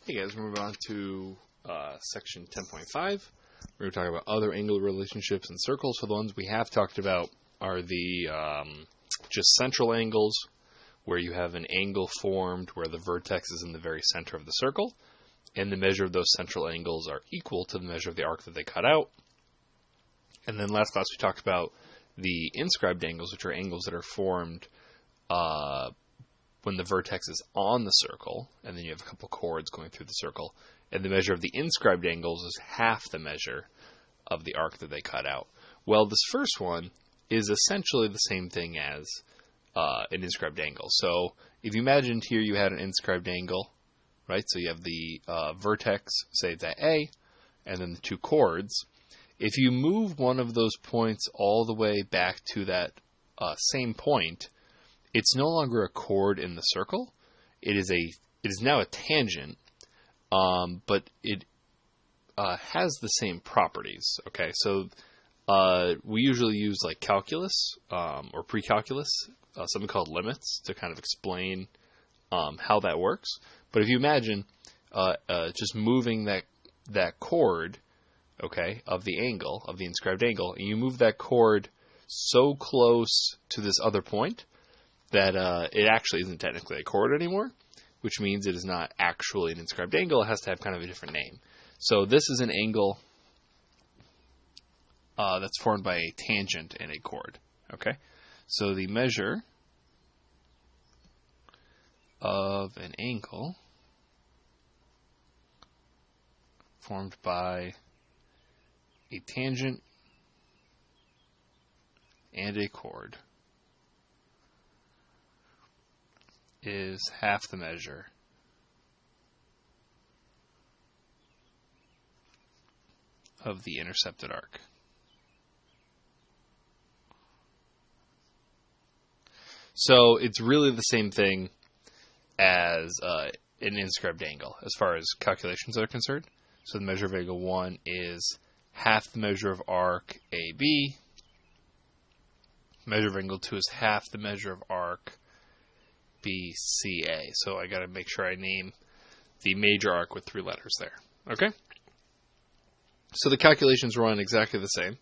Hey guys, we're moving on to section 10.5. We're going to talk about other angle relationships and circles. So the ones we have talked about are the just central angles, where you have an angle formed where the vertex is in the very center of the circle, and the measure of those central angles are equal to the measure of the arc that they cut out. And then last class we talked about the inscribed angles, which are angles that are formed when the vertex is on the circle, and then you have a couple chords going through the circle, and the measure of the inscribed angles is half the measure of the arc that they cut out. Well, this first one is essentially the same thing as an inscribed angle. So if you imagined here you had an inscribed angle, right? So you have the vertex, say it's at A, and then the two chords. If you move one of those points all the way back to that same point, it's no longer a chord in the circle. It is now a tangent, but it has the same properties. Okay, so we usually use like calculus or pre-calculus, something called limits, to kind of explain how that works. But if you imagine just moving that chord, okay, of the angle, of the inscribed angle, and you move that chord so close to this other point that it actually isn't technically a chord anymore, which means it is not actually an inscribed angle. It has to have kind of a different name. So this is an angle that's formed by a tangent and a chord. Okay, so the measure of an angle formed by a tangent and a chord is half the measure of the intercepted arc. So it's really the same thing as an inscribed angle as far as calculations are concerned. So the measure of angle 1 is half the measure of arc AB. Measure of angle 2 is half the measure of arc BCA. So I got to make sure I name the major arc with 3 letters there. Okay? So the calculations run exactly the same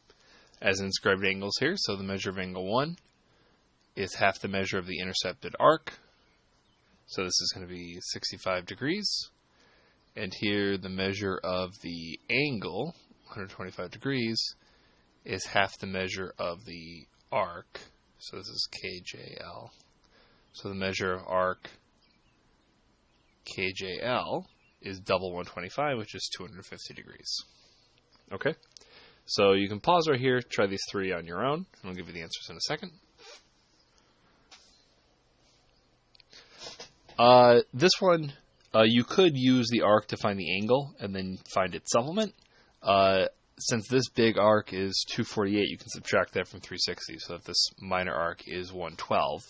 as inscribed angles here. So the measure of angle 1 is half the measure of the intercepted arc. So this is going to be 65 degrees. And here the measure of the angle, 125 degrees, is half the measure of the arc. So this is KJL. So the measure of arc KJL is double 125, which is 250 degrees. Okay? So you can pause right here, try these 3 on your own, and I'll give you the answers in a second. This one, you could use the arc to find the angle and then find its supplement. Since this big arc is 248, you can subtract that from 360. So if this minor arc is 112,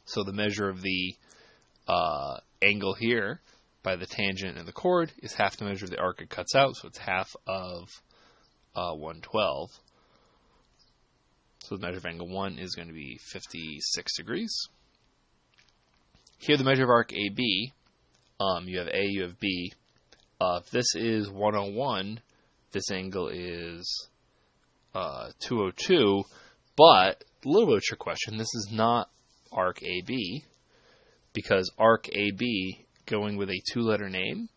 so the measure of the angle here by the tangent and the chord is half the measure of the arc it cuts out. So it's half of 112. So the measure of angle 1 is going to be 56 degrees. Here the measure of arc AB, you have A, you have B. If this is 101, this angle is 202, but a little bit of a trick question. This is not arc AB, because arc AB going with a 2-letter name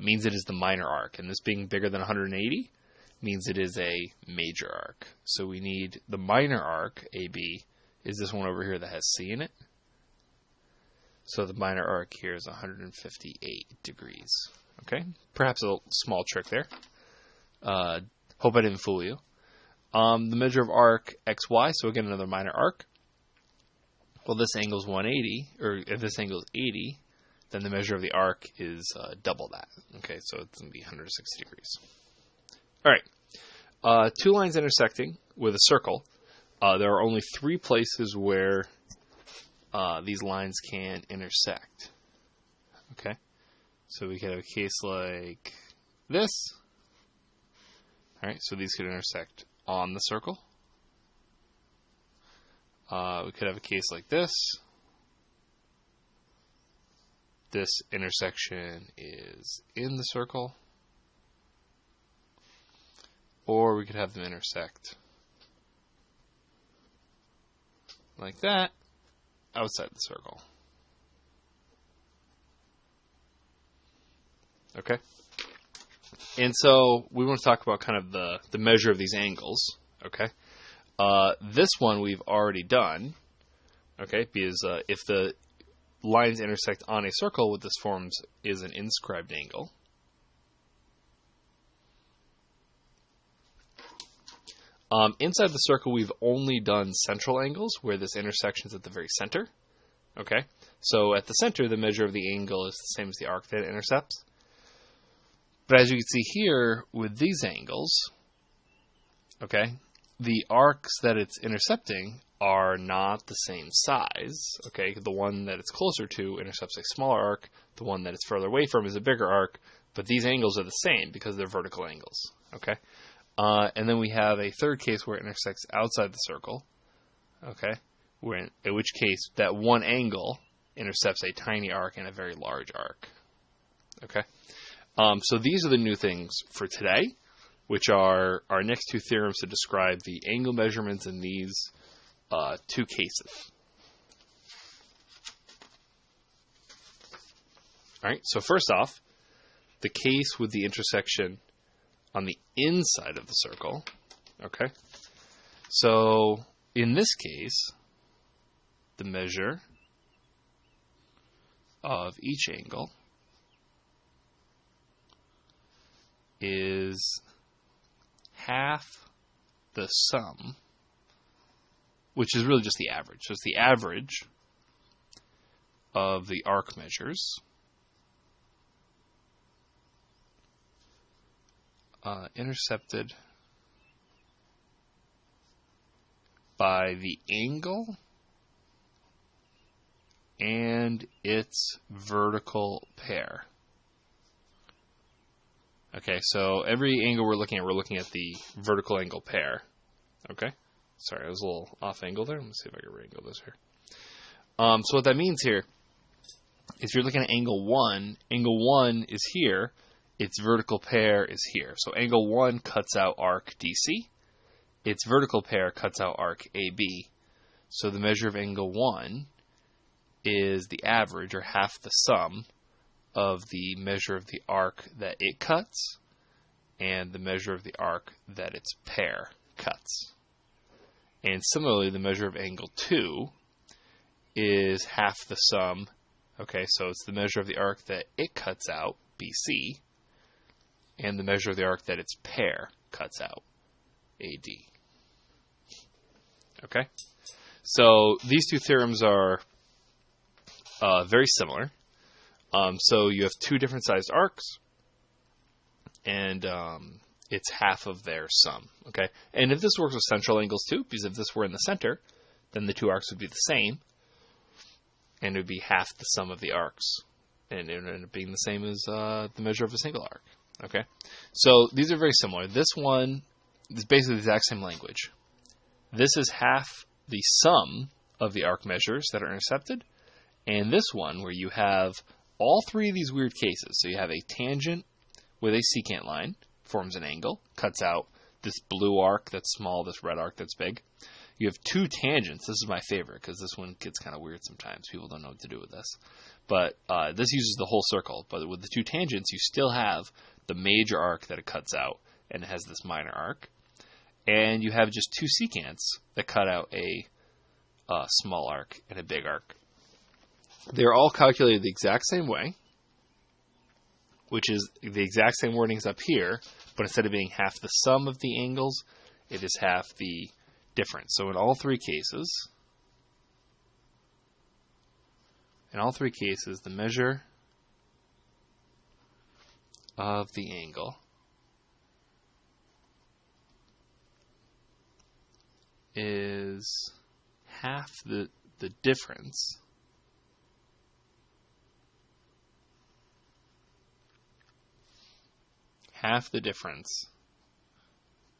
means it is the minor arc, and this being bigger than 180 means it is a major arc. So we need the minor arc AB is this one over here that has C in it. So the minor arc here is 158 degrees. Okay, perhaps a small trick there. Hope I didn't fool you. The measure of arc XY, so again another minor arc. Well, this angle is 180, or if this angle is 80, then the measure of the arc is double that. Okay, so it's going to be 160 degrees. All right, 2 lines intersecting with a circle. There are only 3 places where these lines can intersect. Okay, so we could have a case like this. All right, so these could intersect on the circle. We could have a case like this. this intersection is in the circle, or we could have them intersect like that outside the circle. Okay? And so we want to talk about kind of the measure of these angles. Okay? This one we've already done. Okay? Because if the lines intersect on a circle, what this forms is an inscribed angle. Inside the circle, we've only done central angles, where this intersection is at the very center. Okay? So at the center, the measure of the angle is the same as the arc that it intercepts. But as you can see here, with these angles, okay, the arcs that it's intercepting are not the same size. Okay? The one that it's closer to intercepts a smaller arc. The one that it's further away from is a bigger arc. But these angles are the same because they're vertical angles. Okay? And then we have a third case where it intersects outside the circle, okay, in which case that one angle intercepts a tiny arc and a very large arc, okay. So these are the new things for today, which are our next two theorems to describe the angle measurements in these two cases. All right, so first off, the case with the intersection on the inside of the circle, okay? So in this case, the measure of each angle is half the sum, which is really just the average. So it's the average of the arc measures intercepted by the angle and its vertical pair. Okay, so every angle we're looking at the vertical angle pair. Okay, sorry, I was a little off angle there. Let me see if I can re-angle this here. So what that means here, if you're looking at angle 1 is here, its vertical pair is here. So angle 1 cuts out arc DC. Its vertical pair cuts out arc AB. So the measure of angle 1 is the average, or half the sum, of the measure of the arc that it cuts and the measure of the arc that its pair cuts. And similarly, the measure of angle 2 is half the sum. Okay, so it's the measure of the arc that it cuts out, BC, and the measure of the arc that its pair cuts out, AD. Okay? So these two theorems are very similar. So you have two different sized arcs, and it's half of their sum. Okay? And if this works with central angles too, because if this were in the center, then the two arcs would be the same, and it would be half the sum of the arcs. And it would end up being the same as the measure of a single arc. Okay, so these are very similar. This one is basically the exact same language. This is half the sum of the arc measures that are intercepted, and this one where you have all three of these weird cases. So you have a tangent with a secant line, forms an angle, cuts out this blue arc that's small, this red arc that's big. You have two tangents. This is my favorite because this one gets kind of weird sometimes. People don't know what to do with this. But this uses the whole circle. But with the two tangents, you still have the major arc that it cuts out, and it has this minor arc. And you have just two secants that cut out a small arc and a big arc. They're all calculated the exact same way, which is the exact same wording as up here, but instead of being half the sum of the angles, it is half the difference. So in all three cases, the measure of the angle is half the difference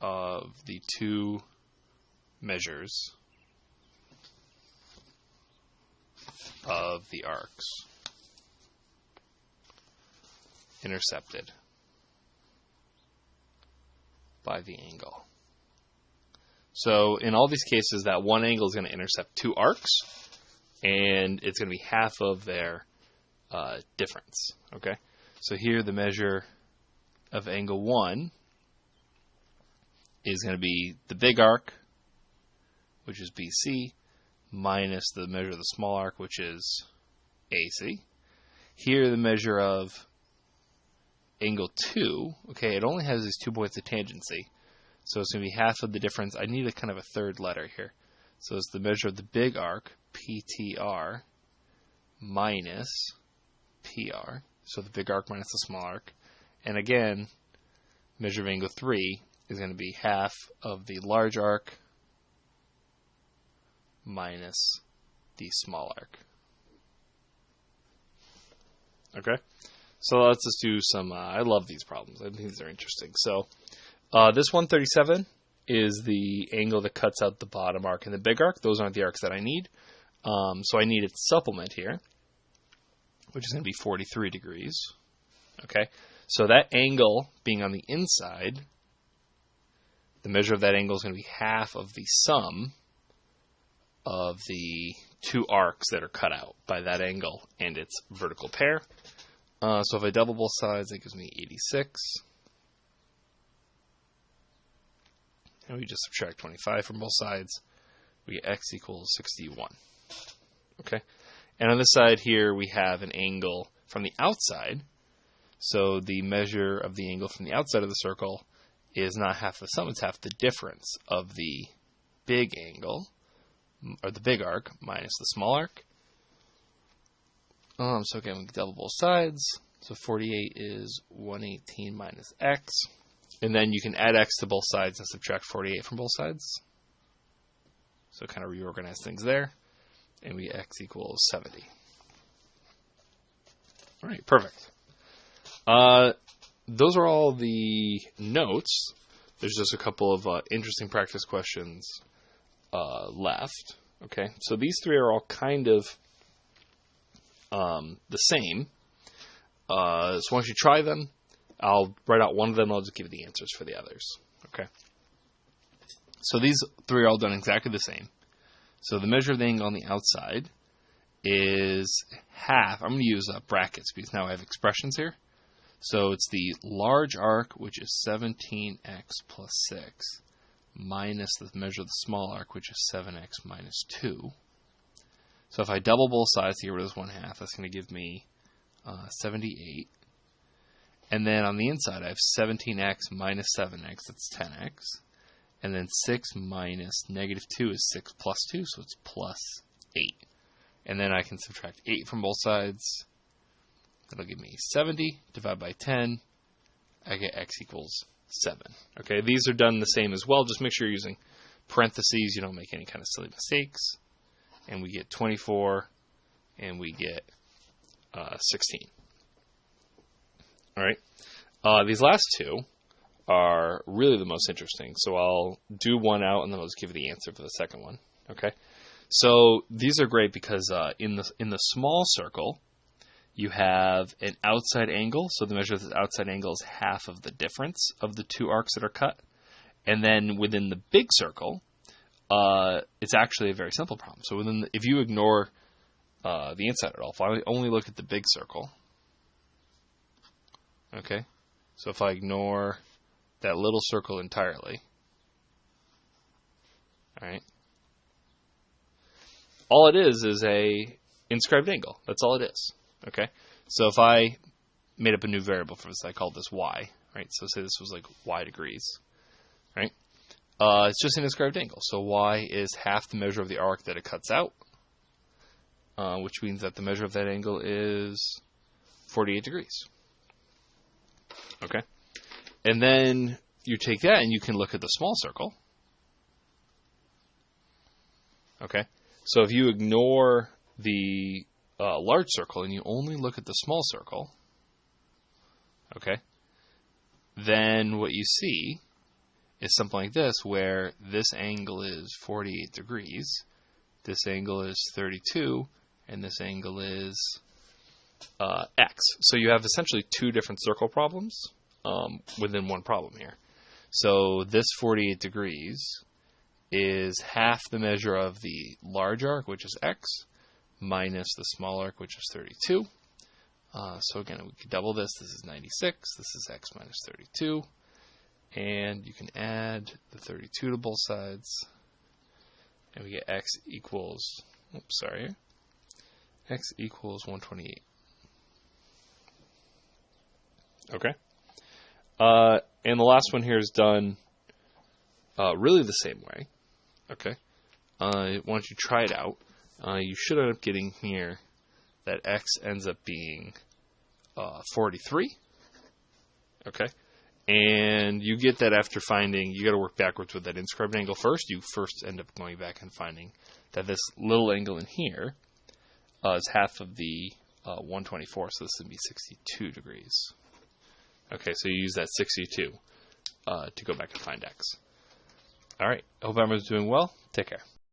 of the two measures of the arcs. intercepted by the angle. So in all these cases, that one angle is going to intercept two arcs, and it's going to be half of their difference. Okay, so here the measure of angle 1 is going to be the big arc, which is BC, minus the measure of the small arc, which is AC. Here the measure of angle 2, okay, it only has these 2 points of tangency, so it's going to be half of the difference. I need a kind of a third letter here. So it's the measure of the big arc, PTR, minus PR. So the big arc minus the small arc. And again, measure of angle 3 is going to be half of the large arc minus the small arc. Okay? So let's just do some, I love these problems. I think these are interesting. So this 137 is the angle that cuts out the bottom arc and the big arc. Those aren't the arcs that I need. So I need its supplement here, which is going to be 43 degrees. Okay? So that angle being on the inside, the measure of that angle is going to be half of the sum of the 2 arcs that are cut out by that angle and its vertical pair. So if I double both sides, that gives me 86. And we just subtract 25 from both sides. We get x equals 61. Okay? And on this side here, we have an angle from the outside. So the measure of the angle from the outside of the circle is not half the sum, it's half the difference of the big angle, or the big arc, minus the small arc. So again, we can double both sides. So 48 is 118 minus x. And then you can add x to both sides and subtract 48 from both sides. So kind of reorganize things there. And we get x equals 70. All right, perfect. Those are all the notes. There's just a couple of interesting practice questions left. Okay, so these 3 are all kind of the same. So once you try them, I'll write out one of them. I'll just give you the answers for the others. Okay. So these 3 are all done exactly the same. So the measure of the angle on the outside is half. I'm going to use brackets because now I have expressions here. So it's the large arc, which is 17x plus 6, minus the measure of the small arc, which is 7x minus 2. So if I double both sides to get rid of this 1/2, that's going to give me 78. And then on the inside, I have 17x minus 7x, that's 10x. And then 6 minus negative 2 is 6 plus 2, so it's plus 8. And then I can subtract 8 from both sides. That'll give me 70, divide by 10. I get x equals 7. Okay, these are done the same as well. Just make sure you're using parentheses. You don't make any kind of silly mistakes. And we get 24, and we get 16. All right. These last 2 are really the most interesting. So I'll do one out, and then I'll just give you the answer for the second one. Okay. So these are great because in the small circle, you have an outside angle. So the measure of the outside angle is half of the difference of the 2 arcs that are cut. And then within the big circle, it's actually a very simple problem. So if you ignore the inside at all, if I only look at the big circle, okay, so if I ignore that little circle entirely, all right, all it is a inscribed angle. That's all it is. Okay, so if I made up a new variable for this, I called this y, right? So say this was like y degrees, right? It's just an inscribed angle. So y is half the measure of the arc that it cuts out, which means that the measure of that angle is 48 degrees. Okay, and then you take that and you can look at the small circle. Okay, so if you ignore the large circle and you only look at the small circle, okay, then what you see is something like this, where this angle is 48 degrees, this angle is 32, and this angle is x. So you have essentially two different circle problems within one problem here. So this 48 degrees is half the measure of the large arc, which is x, minus the small arc, which is 32. So again, we could double this. This is 96. This is x minus 32. And you can add the 32 to both sides. And we get x equals, x equals 128. Okay. And the last one here is done really the same way. Okay. Why don't you try it out? You should end up getting here that x ends up being 43. Okay. And you get that after finding, you got to work backwards with that inscribed angle first. You first end up going back and finding that this little angle in here is half of the 124, so this would be 62 degrees. Okay, so you use that 62 to go back and find x. All right, I hope everyone's doing well. Take care.